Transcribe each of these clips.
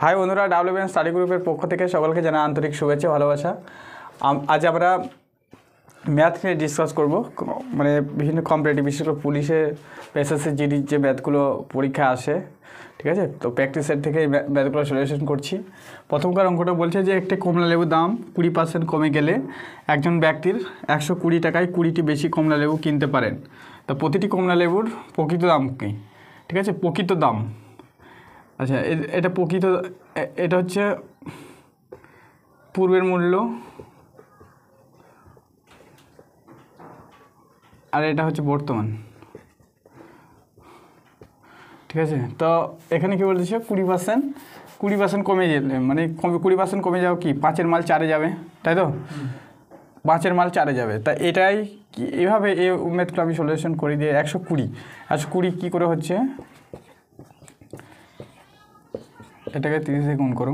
High বন্ধুরা, WBN study গ্রুপের পক্ষ থেকে সকলকে জানাই আন্তরিক শুভেচ্ছা ভালোবাসা। আজ আমরা ম্যাথ নিয়ে ডিসকাস করব, মানে বিভিন্ন কম্পিটিটিভ, বিশেষ করে পুলিশের এসএসসি জিডির যে ম্যাথগুলো পরীক্ষা আসে, ঠিক আছে। তো প্র্যাকটিস সেট থেকে এই ম্যাথগুলো সলিউশন করছি। প্রথমকার অঙ্কটা বলছে যে একটি কমলা লেবুর দাম 20% কমে গেলে একজন ব্যক্তির 120 টাকায় 20টি বেশি কমলা লেবু কিনতে পারেন। তো প্রতিটি কমলা লেবুর প্রকৃত দাম কী, ঠিক আছে, প্রকৃত দাম। আচ্ছা, এটা প্রকৃত, এটা হচ্ছে পূর্বের মূল্য, আর এটা হচ্ছে বর্তমান, ঠিক আছে। তো এখানে কী বলতেছে 20% কমে গেলে, মানে 20% কমে যাও কি 5-এর মাল 4-এ যাবে, তাই তো? 5-এর মাল 4-এ যাবে। তা এটাই কি, এভাবে এই ম্যাথগুলো আমি সলিউশন করে দিয়ে 120 কী করে হচ্ছে, এটাকে 30 গুণ করো,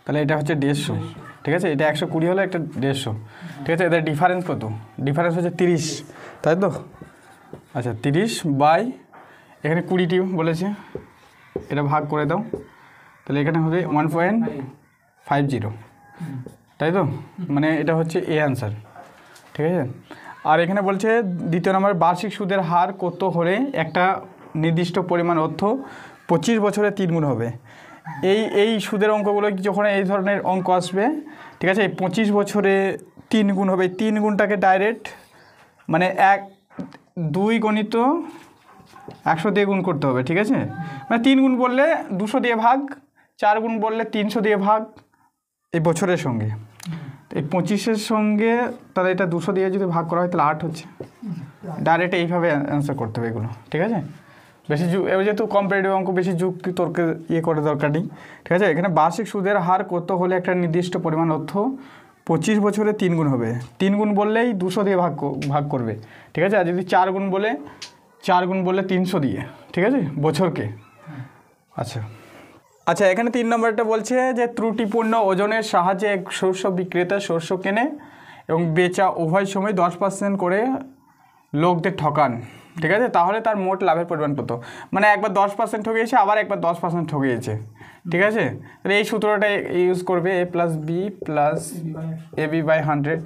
তাহলে এটা হচ্ছে 150, ঠিক আছে। এটা 120 হলো, একটা 150, ঠিক আছে। এদের ডিফারেন্স কত? ডিফারেন্স হচ্ছে 30, তাই তো? আচ্ছা, 30 বাই এখানে 20টি বলেছে, এটা ভাগ করে দাও, তাহলে এখানে হবে 1.50, তাই তো? মানে এটা হচ্ছে এ অ্যান্সার, ঠিক আছে। আর এখানে বলছে দ্বিতীয় নম্বর, বার্ষিক সুদের হার কত হলে একটা নির্দিষ্ট পরিমাণ অর্থ 25 বছরে 3 গুণ হবে। এই সুদের অঙ্কগুলো যখন এই ধরনের অঙ্ক আসবে, ঠিক আছে, 25 বছরে 3 গুণ হবে। 3 গুণটাকে ডাইরেক্ট মানে 2 গণিত 100 দিয়ে গুণ করতে হবে, ঠিক আছে। মানে 3 গুণ বললে 200 দিয়ে ভাগ, 4 গুণ বললে 300 দিয়ে ভাগ, এই বছরের সঙ্গে। এই 25-এর সঙ্গে তাহলে এটা 200 দিয়ে যদি ভাগ করা হয় তাহলে 8 হচ্ছে। ডাইরেক্ট এইভাবে অ্যান্সার করতে হবে এগুলো, ঠিক আছে। বেশি যেহেতু কম্পারেটিভ অঙ্ক, বেশি যুক্তি তর্কে করার দরকার নেই, ঠিক আছে। এখানে বার্ষিক সুদের হার কত হলে একটা নির্দিষ্ট পরিমাণ অর্থ 25 বছরে 3 গুণ হবে। 3 গুণ বললেই 200 দিয়ে ভাগ করবে, ঠিক আছে। আর যদি 4 গুণ বলে 300 দিয়ে, ঠিক আছে, বছরকে। আচ্ছা, এখানে 3 নম্বরটা বলছে যে ত্রুটিপূর্ণ ওজনের সাহায্যে এক শস্য বিক্রেতা শস্য কেনে এবং বেচা উভয় সময় 10% করে লোকদের ঠকান, ঠিক আছে। তাহলে তার মোট লাভের পরিমাণ কত? মানে একবার 10% ঠকিয়েছে, আবার একবার 10% ঠকিয়েছে, ঠিক আছে। তাহলে এই সূত্রটা ইউজ করবে, a+b+ab/100,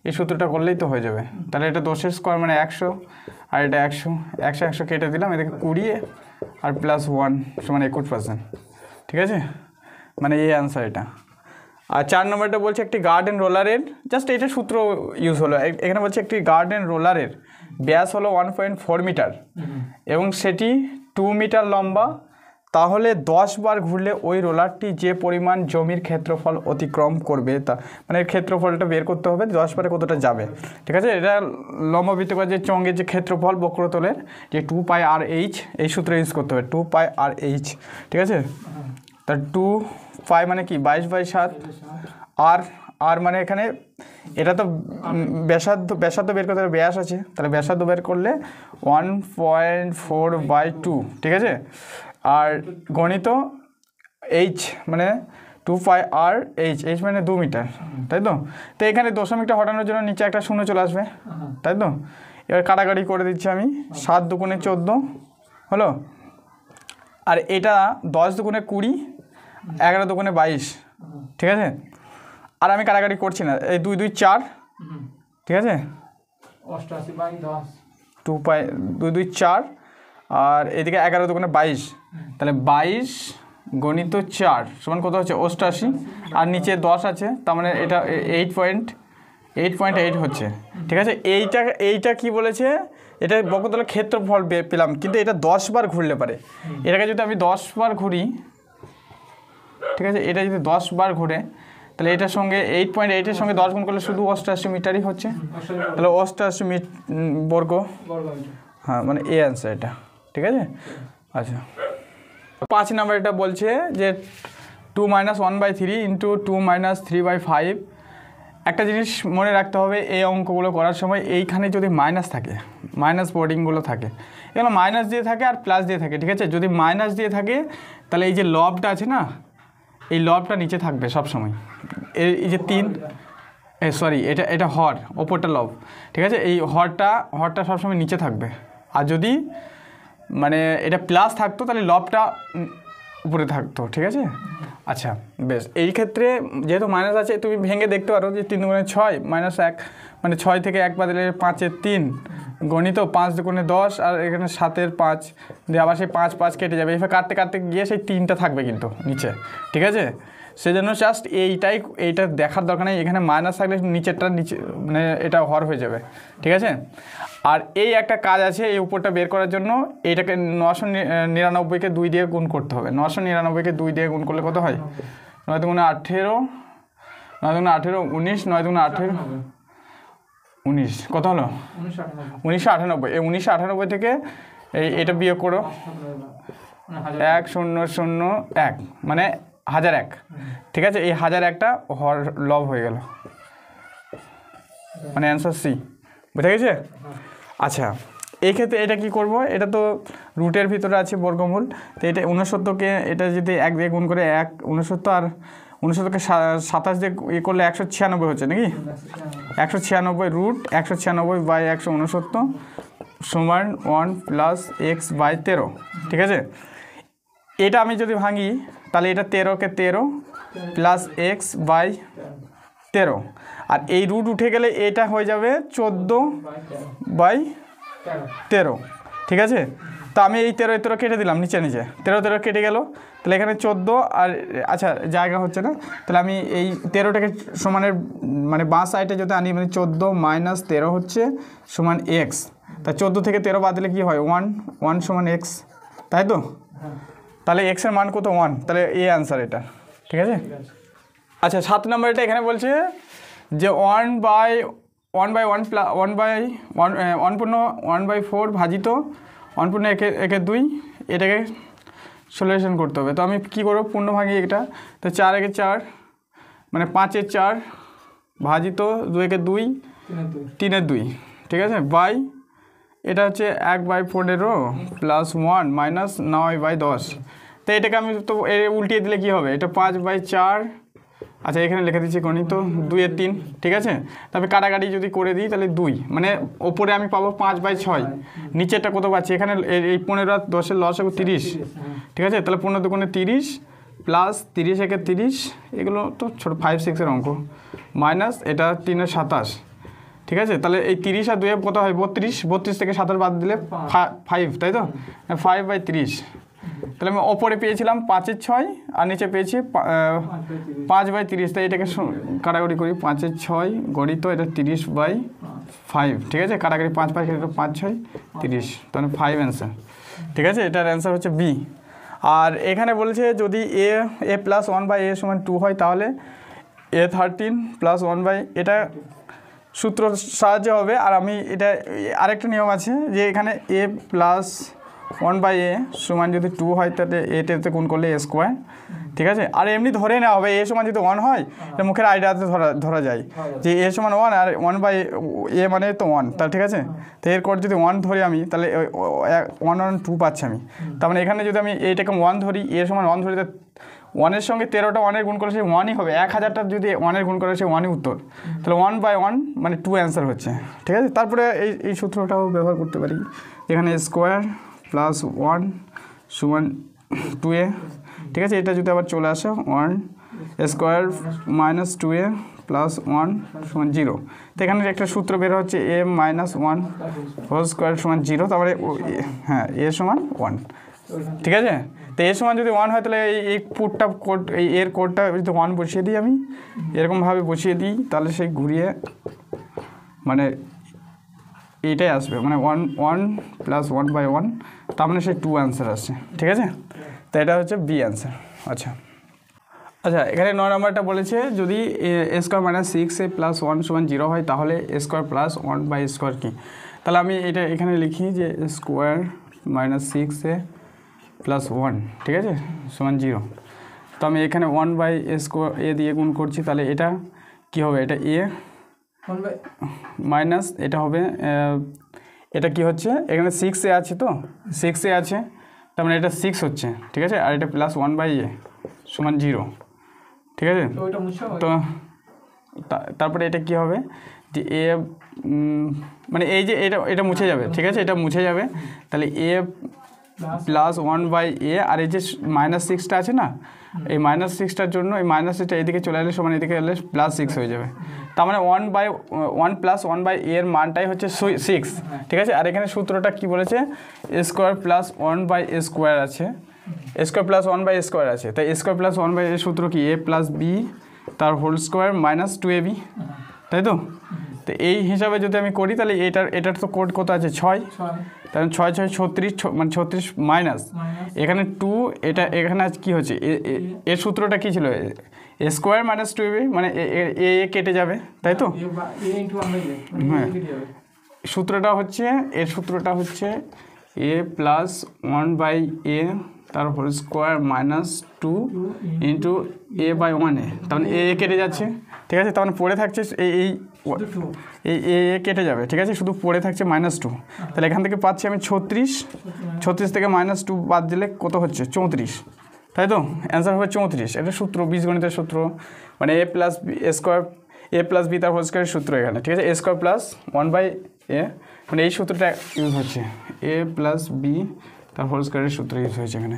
এই সূত্রটা করলেই তো হয়ে যাবে। তাহলে এটা 10 স্কোয়ার মানে 100, আর এটা 100 কেটে দিলাম, এটাকে 20 আর +1 সমান 21%, ঠিক আছে। মানে এই অ্যান্সার এটা। আর 4 নম্বরটা বলছে একটি গার্ডেন রোলারের, জাস্ট এটা সূত্র ইউজ হলো। এখানে বলছে একটি গার্ডেন রোলারের ব্যাস হলো 1.4 মিটার এবং সেটি 2 মিটার লম্বা। তাহলে 10 বার ঘুরলে ওই রোলারটি যে পরিমাণ জমির ক্ষেত্রফল অতিক্রম করবে, তা মানে ক্ষেত্রফলটা বের করতে হবে 10 বারে কতটা যাবে, ঠিক আছে। এটা লম্ব বৃত্তাকার যে চঙ্গের যে ক্ষেত্রফল বক্রতলের, যে 2πr/h, এই সূত্র ইউজ করতে হবে, 2πr/h, ঠিক আছে। তা 2π মানে কি 22/7, আর মানে এখানে এটা তো ব্যাসার্ধ বের করতে হবে, ব্যাস আছে, তাহলে ব্যাসার্ধ বের করলে 1.4/2, ঠিক আছে। আর গণিত h মানে 2πr/h মানে 2 মিটার, তাই তো। তো এখানে দশমিকটা হটানোর জন্য নিচে একটা শূন্য চলে আসবে, তাই তো। এবার কাটাকাটি করে দিচ্ছি আমি, 7 দুগুণে 14 হলো, আর এটা 10 দুগুণে 20, 11 দুগুণে 22, ঠিক আছে। আর আমি কাটাকাটি করছি না, এই 2 2 4, ঠিক আছে, 2π 2 2 4, আর এদিকে 11 দুগুণে 22, তাহলে 22 গণিত 4 সমান কত হচ্ছে 88, আর নিচে 10 আছে, তার মানে এটা 8.8 হচ্ছে, ঠিক আছে। এইটা কি বলেছে, এটা বক্রতলের ক্ষেত্রফল পেলাম, কিন্তু এটা 10 বার ঘুরলে পারে। এটাকে যদি আমি 10 বার ঘুরি, ঠিক আছে, এটা যদি 10 বার ঘুরে, তাহলে এটার সঙ্গে 8.8-এর সঙ্গে 10 গুণ করলে শুধু 88 মিটারই হচ্ছে, তাহলে 88 বর্গ, হ্যাঁ, মানে এই অ্যান্সার এটা, ঠিক আছে। আচ্ছা, 5 নাম্বার এটা বলছে যে 2 - 1/3 × 2 - 3/5। একটা জিনিস মনে রাখতে হবে, এই অঙ্কগুলো করার সময় এইখানে যদি মাইনাস থাকে, মাইনাস বোর্ডিংগুলো থাকে, এগুলো মাইনাস দিয়ে থাকে আর প্লাস দিয়ে থাকে, ঠিক আছে। যদি মাইনাস দিয়ে থাকে তাহলে এই যে লবটা আছে না, এই লবটা নিচে থাকবে সব সময়। এই যে 3, সরি, এটা হর, ওপরটা লব, ঠিক আছে। এই হরটা সবসময় নিচে থাকবে। আর যদি মানে এটা প্লাস থাকতো তাহলে লবটা উপরে থাকতো, ঠিক আছে। আচ্ছা বেশ, এই ক্ষেত্রে যেহেতু মাইনাস আছে তুমি ভেঙে দেখতে পারো যে 3 দুগুণে 6 মাইনাস 1 মানে 6 থেকে 1 বাদ দিলে 5-এর 3 গণিত 5 দুগুণে 10 আর এখানে 7-এর 5 দিয়ে আবার সেই 5 কেটে যাবে, এভাবে কাটতে কাটতে গিয়ে সেই 3টা থাকবে কিন্তু নিচে, ঠিক আছে। সেজন্য জাস্ট এইটা দেখার দরকার নেই, এখানে মাইনাস থাকলে নিচেরটা নিচে মানে এটা হর হয়ে যাবে, ঠিক আছে। আর এই একটা কাজ আছে এই উপরটা বের করার জন্য, এইটাকে 999কে 2 দিয়ে গুণ করতে হবে। 999কে 2 দিয়ে গুণ করলে কত হয়? 9 দুগুণে 18, 9 দুগুণে 18 19, 9 দুগুণে 18 19, কত হলো? 1998। এই 1998 থেকে এটা বিয়োগ করো, 1001 মানে 1001, ঠিক আছে। এই 1001টা হর লব হয়ে গেল, মানে অ্যান্সার সি, বুঝা গেছে? আচ্ছা এই ক্ষেত্রে এটা কি করব, এটা তো রুটের ভিতরে আছে বর্গমূল, তো এটা 69কে এটা যদি 1 দিয়ে গুণ করে 1 69 আর 69কে 27 দিয়ে ইয়ে করলে 196 হচ্ছে নাকি? 196 রুট 196/169 সমান 1 প্লাস x/13, ঠিক আছে। এটা আমি যদি ভাঙি তাহলে এটা 13কে 13 প্লাস x/13, আর এই রুট উঠে গেলে এটা হয়ে যাবে 14/13, ঠিক আছে। তো আমি এই 13 কেটে দিলাম নিচে 13 কেটে গেল, তাহলে এখানে 14 আর আচ্ছা জায়গা হচ্ছে না, তাহলে আমি এই 13টাকে সমানের মানে বাঁ সাইডে যদি আনি মানে 14 মাইনাস 13 হচ্ছে সমান এক্স, তা 14 থেকে 13 বাদ দিলে কী হয়? 1 সমান এক্স, তাই তো? তাহলে এক্সের মান কত? 1, তাহলে এই অ্যান্সার এটা, ঠিক আছে। আচ্ছা 7 নম্বর এটা এখানে বলছে যে 1/1+1/4 ভাজিত 1/2 এটাকে সলিউশন করতে হবে। তো আমি কী করবো, পূর্ণ ভাঙি এটা, তো 4/4 মানে 5/4 ভাজিত 2/2 3/2, ঠিক আছে, বাই এটা হচ্ছে 1/15 প্লাস 1 মাইনাস 9/10। তো এটাকে আমি তো উল্টিয়ে দিলে কী হবে? এটা 5/4, আচ্ছা এখানে লিখে দিচ্ছি গণিত 2/3, ঠিক আছে। তবে কাটাকাটি যদি করে দিই তাহলে 2 মানে ওপরে আমি পাবো 5/6, নিচেরটা কত পাচ্ছি? এখানে এই 15 আর 10-এর লসাগু 30, ঠিক আছে। তাহলে 15 দুগুণে 30 প্লাস 30 30, এগুলো তো ছোটো 5-6-এর অঙ্ক, মাইনাস এটা 3-এর 27, ঠিক আছে। তাহলে এই 30 আর 2 কত হয়? 32 থেকে 27 বাদ দিলে 5, তাই তো? 5/30, তাহলে আমি ওপরে পেয়েছিলাম 5/6 আর নিচে পেয়েছি 5/30, তাই এটাকে কাটাকাটি করি, 5/6 গণিত এটা 30/5, ঠিক আছে। কাটাকাটি 5 5 30, তাহলে 5 অ্যান্সার, ঠিক আছে। এটার অ্যান্সার হচ্ছে বি। আর এখানে বলেছে যদি a প্লাস 1/a সমান 2 হয় তাহলে a13 প্লাস 1/, এটা সূত্র সাহায্যে হবে। আর আমি এটা আরেকটা নিয়ম আছে যে এখানে a প্লাস 1/a সমান যদি 2 হয় তাহলে এটাতে গুণ করলে a স্কোয়ার, ঠিক আছে। আর এমনি ধরে নেওয়া হবে a সমান যদি 1 হয়, এটা মুখের আইডিয়াতে ধরা যায় যে a সমান 1 আর 1/a মানে তো 1, তাহলে ঠিক আছে। তো এরপর যদি 1 ধরি আমি তাহলে 1 2 পাচ্ছি আমি, তার মানে এখানে যদি আমি এইটাকে 1 ধরি, a সমান 1 ধরি, 1-এর সঙ্গে 13টা 1-এর গুণ করে সেই 1ই হবে, 1000টা যদি 1-এর গুণ করে সেই 1ই উত্তর, তাহলে 1/1 মানে 2 অ্যান্সার হচ্ছে, ঠিক আছে। তারপরে এই সূত্রটাও ব্যবহার করতে পারি, এখানে স্কোয়ার প্লাস 1 সমান 2a, ঠিক আছে। এটা যদি আবার চলে আসে 1 স্কোয়ার মাইনাস 2a প্লাস 1 সমান 0, তো এখানে একটা সূত্র বের হচ্ছে a মাইনাস 1 হোল স্কোয়ার সমান 0, তারপরে হ্যাঁ a সমান 1, ঠিক আছে। তো এর সমান যদি 1 হয় তাহলে এই কোড এর কোডটা যদি 1 বসিয়ে দিই আমি এরকমভাবে বসিয়ে দিই, তাহলে সেই ঘুরিয়ে মানে এইটাই আসবে, মানে 1 প্লাস 1/1, তার মানে সেই 2 অ্যান্সার আসছে, ঠিক আছে। তো এটা হচ্ছে বি অ্যান্সার। আচ্ছা এখানে 9 নম্বরটা বলেছে যদি a square minus 6a plus 1 সমান 0 হয় তাহলে a স্কোয়ার প্লাস 1/স্কোয়ার কী? তাহলে আমি এটা এখানে লিখি যে স্কোয়ার মাইনাস 6a প্লাস 1, ঠিক আছে, সমান 0। তো আমি এখানে 1/a স্কোয়ার a দিয়ে গুণ করছি, তাহলে এটা কি হবে? এটা a মাইনাস এটা হবে, এটা কি হচ্ছে? এখানে 6a আছে, তো 6a আছে, তার মানে এটা 6 হচ্ছে, ঠিক আছে। আর এটা প্লাস 1/a সমান 0, ঠিক আছে। তো তারপরে এটা কি হবে যে a মানে এই যে এটা মুছে যাবে, ঠিক আছে, এটা মুছে যাবে, তাহলে a প্লাস 1/a, আর এই যে -6টা আছে না, এই -6টার জন্য এই -6টা এদিকে চলে এলে সমান এদিকে এলে +6 হয়ে যাবে। তার মানে 1 + 1/a এর মানটাই হচ্ছে 6, ঠিক আছে। আর এখানে সূত্রটা কি বলেছে, a² + 1/a² আছে, a² + 1/a² আছে, তাই a² + 1/a সূত্র কি, a + b তার হোল স্কোয়ার -2ab, তাই তো। তো এই হিসাবে যদি আমি করি তাহলে এটার তো কোড কত আছে, 6, তাহলে 6 6 36, মানে 36 মাইনাস এখানে 2, এটা এখানে কী হচ্ছে, এর সূত্রটা কী ছিল, a² - 2ab, মানে এ কেটে যাবে, তাই তো। হ্যাঁ, সূত্রটা হচ্ছে a + 1/a তার হোল স্কোয়ার -2 ইন্টু a/1a, তার মানে এ কেটে যাচ্ছে, ঠিক আছে। তার মানে পড়ে থাকছে এই এ কেটে যাবে, ঠিক আছে, শুধু পড়ে থাকছে -2। তাহলে এখান থেকে পাচ্ছি আমি 36 থেকে -2 বাদ দিলে কত হচ্ছে, 34, তাই তো। অ্যান্সার হবে 34। এটা সূত্র, বীজগণিতের সূত্র, মানে a + b তার হোল স্কোয়ারের সূত্র এখানে, ঠিক আছে। a² + 1/a, মানে এই সূত্রটা ইউজ হচ্ছে, a + b তার হোল স্কোয়ারের সূত্র ইউজ হয়েছে এখানে।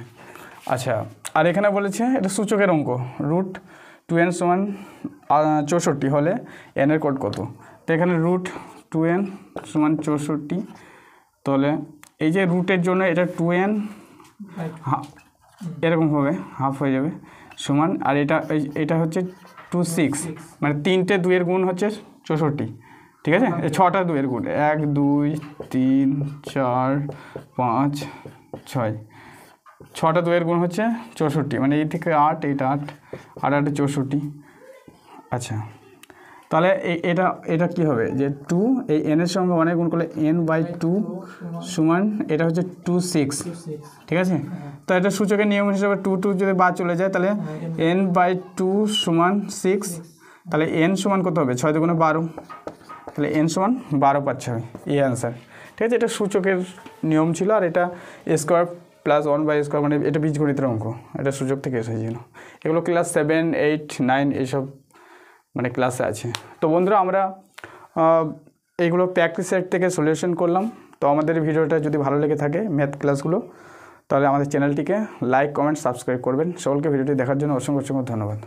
আচ্ছা, আর এখানে বলেছে এটা সূচকের অঙ্ক, √2n = 64 হলে n এর কোড কত। তো এখানে √2n = 64, তাহলে এই যে রুটের জন্য এটা 2n এরকম হবে, হাফ হয়ে যাবে সমান, আর এটা হচ্ছে 26, মানে 3টে 2-এর গুণ হচ্ছে 64, ঠিক আছে। 6টা 2-এর গুণ, 1 2 3 4 5 6, 6টা 2-এর গুণ হচ্ছে 64, মানে এই থেকে 8, এইটা 8 আর 8 64। আচ্ছা, তাহলে এটা কি হবে, যে 2 এই n এর সঙ্গে 1 গুণ করলে n/2 সমান, এটা হচ্ছে 26, ঠিক আছে। তো এটা সূচকের নিয়ম হিসেবে 2 যদি বাদ চলে যায় তাহলে n/2 সমান 6, তাহলে n সমান কত হবে, 6 × 12, তাহলে n সমান 12 পাচ্ছে আমি, এই অ্যান্সার, ঠিক আছে। এটা সূচকের নিয়ম ছিল, আর এটা a² + 1/a², মানে এটা বীজগণিতের অঙ্ক, এটা সূচক থেকে এসেছিল। এগুলো ক্লাস 7 8 9 এইসব মানে ক্লাসে আছে। তো বন্ধুরা, আমরা এইগুলো প্র্যাকটিস সেট থেকে সলিউশন করলাম। তো আমাদের ভিডিওটা যদি ভালো লেগে থাকে ম্যাথ ক্লাসগুলো, তাহলে আমাদের চ্যানেলটিকে লাইক কমেন্ট সাবস্ক্রাইব করবেন। সকলকে ভিডিওটি দেখার জন্য অসংখ্য ধন্যবাদ।